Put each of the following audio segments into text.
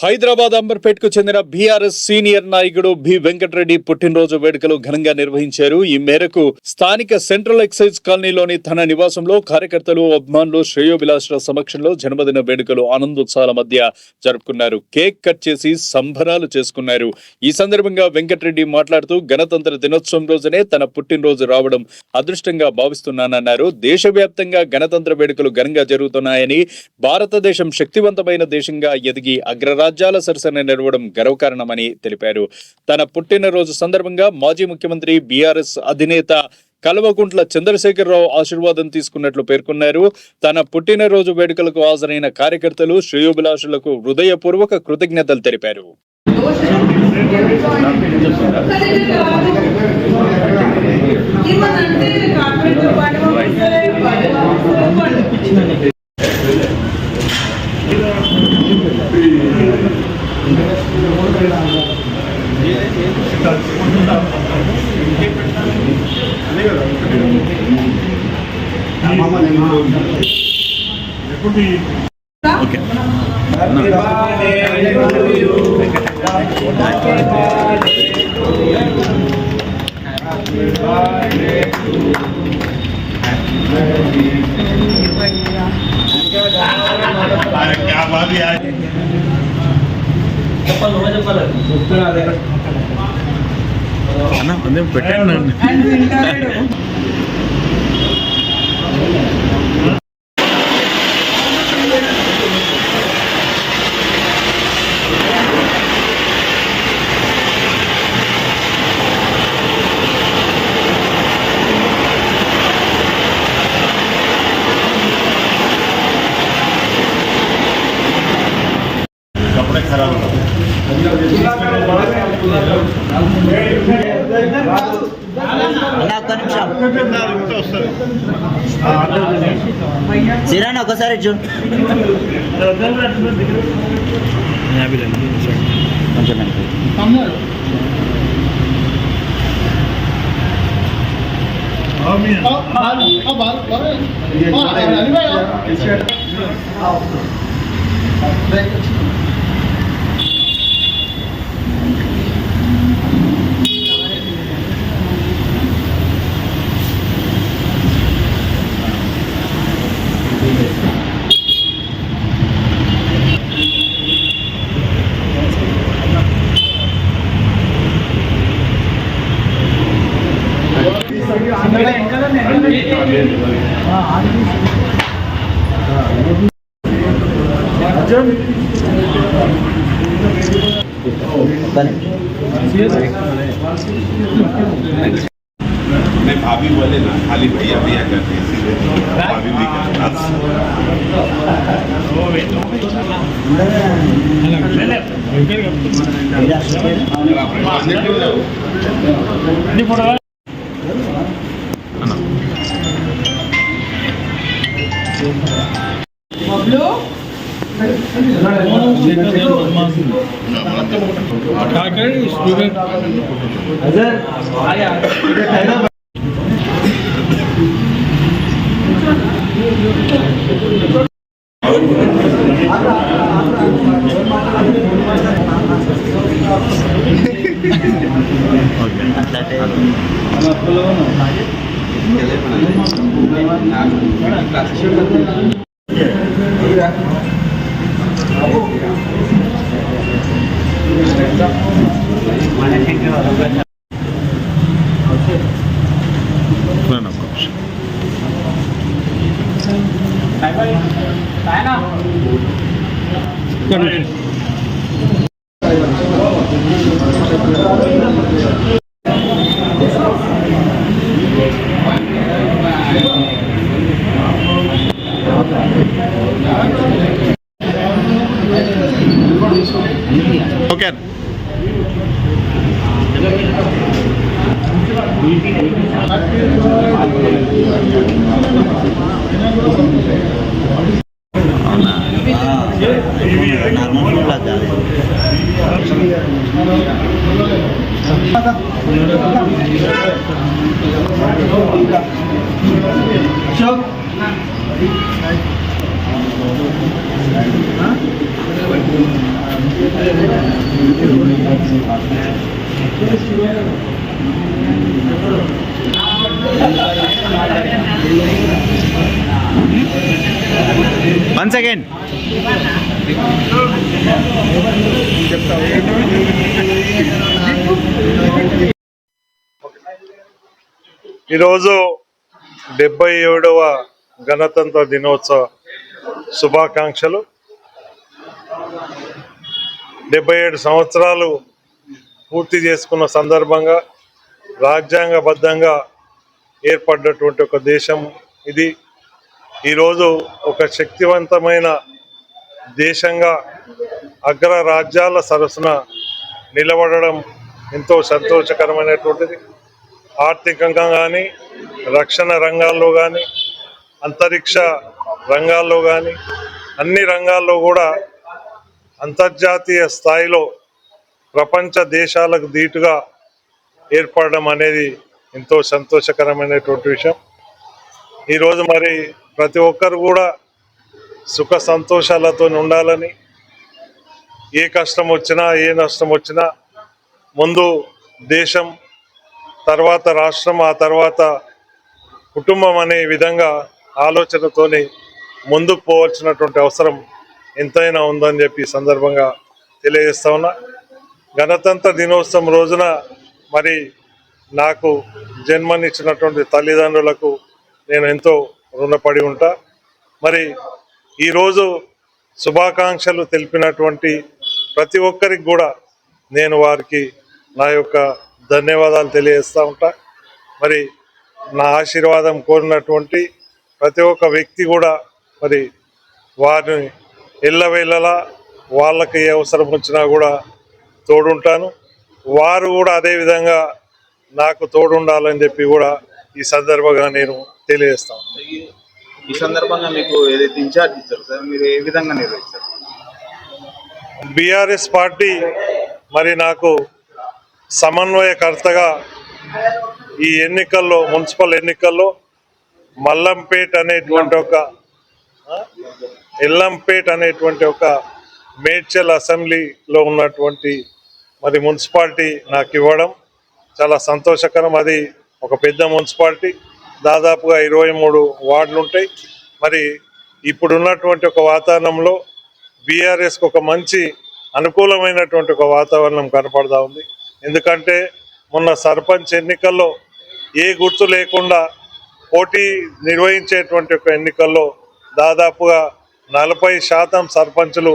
హైదరాబాద్ అంబర్పేట్కు చెందిన BRS senior నాయకుడు B Venkatareddy పుట్టినరోజు వేడుకలు ఘనంగా నిర్వహించారు. ఈ మేరకు స్థానిక సెంట్రల్ ఎక్సైజ్ కాలనీలోని తన నివాసంలో కార్యకర్తలు, అభిమానులు, శ్రేయోభిలాషుల సమక్షంలో జన్మదిన వేడుకలు ఆనందోత్సాహాల మధ్య జరుపుకున్నారు. కేక్ కట్ చేసి సంబరాలు చేసుకున్నారు. ఈ సందర్భంగా వెంకటరెడ్డి మాట్లాడుతూ గణతంత్ర దినోత్సవం రోజునే తన పుట్టినరోజు రావడం అదృష్టంగా భావిస్తున్నానన్నారు. దేశవ్యాప్తంగా గణతంత్ర వేడుకలు ఘనంగా జరుగుతున్నాయని, భారతదేశం శక్తివంతమైన దేశంగా ఎదిగి అగ్రరాజ్యాల సరసన నిలవడం గర్వకారణమని తెలిపారు. తన పుట్టినరోజు సందర్భంగా మాజీ ముఖ్యమంత్రి, బీఆర్ఎస్ అధినేత కల్వకుంట్ల చంద్రశేఖరరావు ఆశీర్వాదం తీసుకున్నట్లు పేర్కొన్నారు. తన పుట్టినరోజు వేడుకలకు హాజరైన కార్యకర్తలు, శ్రేయోభిలాషులకు హృదయపూర్వక కృతజ్ఞతలు తెలిపారు. क्या बात है आज అన్న కొంచెం పెట్టండి. कपड़े खराब సిరానా ఒకసారి చూడు नहीं भाभी बोले ना खाली भैया भैया करते हैं, इसीलिए भाभी भी ओके వన్స్ అగైన్ ఈరోజు 77వ గణతంత్ర దినోత్సవ శుభాకాంక్షలు. 77 సంవత్సరాలు పూర్తి చేసుకున్న సందర్భంగా రాజ్యాంగబద్ధంగా ఏర్పడ్డటువంటి ఒక దేశం ఇది. ఈరోజు ఒక శక్తివంతమైన దేశంగా అగ్ర రాజ్యాల సరసన నిలబడడం ఎంతో సంతోషకరమైనటువంటిది. ఆర్థికంగా కానీ, రక్షణ రంగాల్లో కానీ, అంతరిక్ష రంగాల్లో కానీ, అన్ని రంగాల్లో కూడా అంతర్జాతీయ స్థాయిలో ప్రపంచ దేశాలకు ధీటుగా ఏర్పడడం అనేది ఎంతో సంతోషకరమైనటువంటి విషయం. ఈరోజు మరి ప్రతి ఒక్కరు కూడా సుఖ సంతోషాలతో ఉండాలని, ఏ కష్టం వచ్చినా ఏ నష్టం వచ్చినా ముందు దేశం, తర్వాత రాష్ట్రం, ఆ తర్వాత కుటుంబం అనే విధంగా ఆలోచనతోని ముందుకు పోవాల్సినటువంటి అవసరం ఎంతైనా ఉందని చెప్పి సందర్భంగా తెలియజేస్తా ఉన్నా. గణతంత్ర దినోత్సవం రోజున మరి నాకు జన్మనిచ్చినటువంటి తల్లిదండ్రులకు నేను ఎంతో రుణపడి ఉంటా. మరి ఈరోజు శుభాకాంక్షలు తెలిపినటువంటి ప్రతి ఒక్కరికి కూడా నేను వారికి నా యొక్క ధన్యవాదాలు తెలియజేస్తూ ఉంటా. మరి నా ఆశీర్వాదం కోరినటువంటి ప్రతి ఒక్క వ్యక్తి కూడా మరి వారిని ఎల్లవేళలా వాళ్ళకి ఏ అవసరం వచ్చినా కూడా తోడుంటాను. వారు కూడా అదేవిధంగా నాకు తోడుండాలని చెప్పి కూడా ఈ సందర్భంగా నేను తెలియజేస్తాను. ఈ సందర్భంగా మీకు ఏదైతే ఇన్ఛార్జ్ ఇచ్చారు సార్, మీరు ఏ విధంగా నిర్వహిస్తారు? బీఆర్ఎస్ పార్టీ మరి నాకు సమన్వయకర్తగా ఈ ఎన్నికల్లో, మున్సిపల్ ఎన్నికల్లో ఎల్లంపేట్ అనేటువంటి ఒక మేడ్చల్ అసెంబ్లీలో ఉన్నటువంటి మరి మున్సిపాలిటీ నాకు ఇవ్వడం చాలా సంతోషకరం. అది ఒక పెద్ద మున్సిపాలిటీ, దాదాపుగా 23 వార్డులు ఉంటాయి. మరి ఇప్పుడున్నటువంటి ఒక వాతావరణంలో బీఆర్ఎస్కి ఒక మంచి అనుకూలమైనటువంటి ఒక వాతావరణం కనపడతా ఉంది. ఎందుకంటే మొన్న సర్పంచ్ ఎన్నికల్లో ఏ గుర్తు లేకుండా పోటీ నిర్వహించేటువంటి ఒక ఎన్నికల్లో దాదాపుగా 40% సర్పంచులు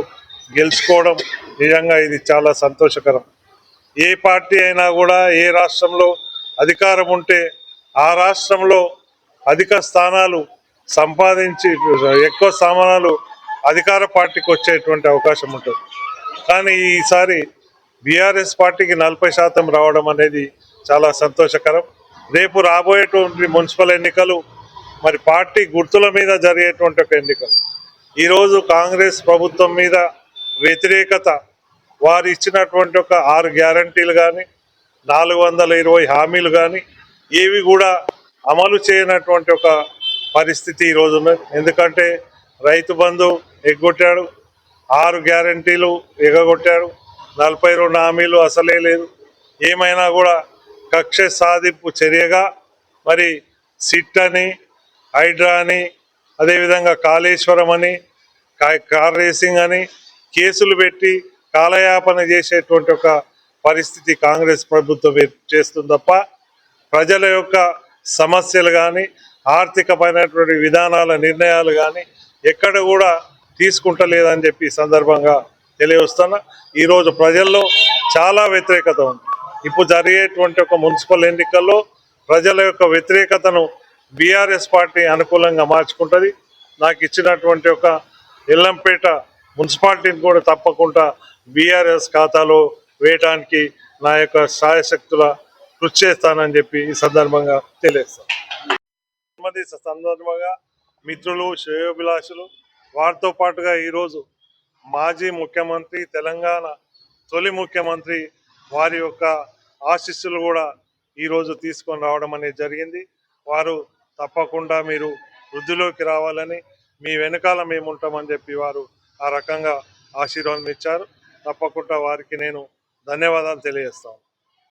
గెలుచుకోవడం నిజంగా ఇది చాలా సంతోషకరం. ఏ పార్టీ అయినా కూడా ఏ రాష్ట్రంలో అధికారం ఉంటే ఆ రాష్ట్రంలో అధిక స్థానాలు సంపాదించి ఎక్కువ స్థానాలు అధికార పార్టీకి వచ్చేటువంటి అవకాశం ఉంటుంది. కానీ ఈసారి బీఆర్ఎస్ పార్టీకి 40% రావడం అనేది చాలా సంతోషకరం. రేపు రాబోయేటువంటి మున్సిపల్ ఎన్నికలు మరి పార్టీ గుర్తుల మీద జరిగేటువంటి ఒక ఎన్నికలు. ఈరోజు కాంగ్రెస్ ప్రభుత్వం మీద వ్యతిరేకత, వారు ఇచ్చినటువంటి ఒక 6 గ్యారంటీలు కానీ, 420 హామీలు కానీ ఏవి కూడా అమలు చేయనటువంటి ఒక పరిస్థితి ఈరోజు ఉన్నది. ఎందుకంటే రైతు బంధు ఎగ్గొట్టాడు, 6 గ్యారంటీలు ఎగగొట్టాడు, 42 హామీలు అసలే లేదు. ఏమైనా కూడా కక్ష సాధింపు చర్యగా మరి సిట్ అని, హైడ్రా అని, అదేవిధంగా కాళేశ్వరం అని, కార్ రేసింగ్ అని కేసులు పెట్టి కాలయాపన చేసేటువంటి ఒక పరిస్థితి కాంగ్రెస్ ప్రభుత్వం చేస్తుంది తప్ప ప్రజల యొక్క సమస్యలు కానీ, ఆర్థికమైనటువంటి విధానాల నిర్ణయాలు కానీ ఎక్కడ కూడా తీసుకుంటలేదని చెప్పి సందర్భంగా తెలియవస్తున్నా. ఈరోజు ప్రజల్లో చాలా వ్యతిరేకత ఉంది. ఇప్పుడు జరిగేటువంటి ఒక మున్సిపల్ ఎన్నికల్లో ప్రజల యొక్క వ్యతిరేకతను బీఆర్ఎస్ పార్టీ అనుకూలంగా మార్చుకుంటుంది. నాకు ఇచ్చినటువంటి ఒక ఎల్లంపేట మున్సిపాలిటీని కూడా తప్పకుండా బీఆర్ఎస్ ఖాతాలో వేయడానికి నా యొక్క శాయశక్తుల కృషి చేస్తానని చెప్పి ఈ సందర్భంగా తెలియజేస్తాను. సందర్భంగా మిత్రులు, శ్రేయోభిలాషులు, వారితో పాటుగా ఈరోజు మాజీ ముఖ్యమంత్రి, తెలంగాణ తొలి ముఖ్యమంత్రి వారి యొక్క ఆశీస్సులు కూడా ఈరోజు తీసుకొని రావడం అనేది జరిగింది. వారు తప్పకుండా మీరు వృద్ధిలోకి రావాలని, మీ వెనకాల మేము ఉంటామని చెప్పి వారు ఆ రకంగా ఆశీర్వాదం ఇచ్చారు. తప్పకుండా వారికి నేను ధన్యవాదాలు తెలియజేస్తాం.